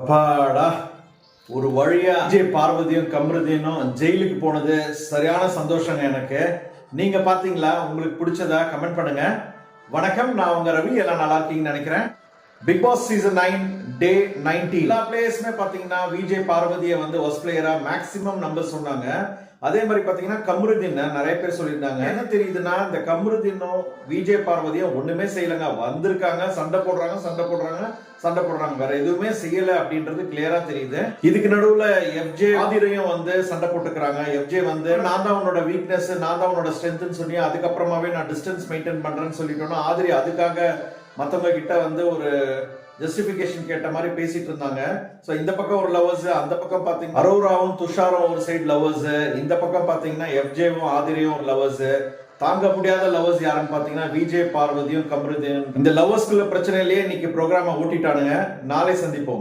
அப்பாடா ஒரு வழியா விஜய் பார்வதியும் கமருதீனும் ஜெயிலுக்கு போனது சரியான சந்தோஷங்க எனக்கு. நீங்க பாத்தீங்களா? உங்களுக்கு பிடிச்சதா கமெண்ட் பண்ணுங்க. வணக்கம், நான் உங்க ரவி. எல்லாம் நல்லா இருக்கீங்கன்னு நினைக்கிறேன். பிக் பாஸ் சீசன் 9 டே 90 எல்லா பிளேயர்ஸுமே பாத்தீங்கன்னா விஜய் பார்வதியை வந்து ஒஸ்ட் பிளேயரா மேக்ஸிமம் நம்பர் சொன்னாங்க. அதே மாதிரி பாத்தீங்கன்னா கமருதீன் நிறைய பேர் சொல்லியிருந்தாங்க. என்ன தெரியுதுன்னா, இந்த கமருதீனும் விஜய் பார்வதியும் ஒண்ணுமே செய்யலங்க. வந்திருக்காங்க, சண்டை போடுறாங்க, வேற எதுவுமே செய்யல அப்படின்றது கிளியரா தெரியுது. இதுக்கு நடுவுல எஃப்ஜே ஆதிரையும் வந்து சண்டை போட்டுக்கிறாங்க. எஃப்ஜே வந்து நான் தான் உன்னோட வீக்னஸ், நான் தான் உன்னோட ஸ்ட்ரென்த்னு சொல்லி அதுக்கப்புறமாவே நான் டிஸ்டன்ஸ் மெயின்டைன் பண்றேன்னு சொல்லிட்டோம்னா, ஆதிரி அதுக்காக மத்தவங்க கிட்ட வந்து ஒரு ஜஸ்டிபிகேஷன் கேட்ட மாதிரி பேசிட்டு இருந்தாங்க. சோ இந்த பக்கம் ஒரு லவர்ஸ், அந்த பக்கம் பாத்தீங்கன்னா அரோராவும் துஷாரும் ஒரு சைடு லவர்ஸ், இந்த பக்கம் பாத்தீங்கன்னா எஃப்ஜேவும் ஆதிரியும் ஒரு லவர்ஸ். தாங்க முடியாத லவர்ஸ் யாருன்னு பாத்தீங்கன்னா விஜய் பார்வதியும் கமருதீன். இந்த லவர்ஸ்குள்ள பிரச்சனையிலேயே இன்னைக்கு ப்ரோக்ராம ஓட்டிட்டானுங்க. நாளை சந்திப்போம்.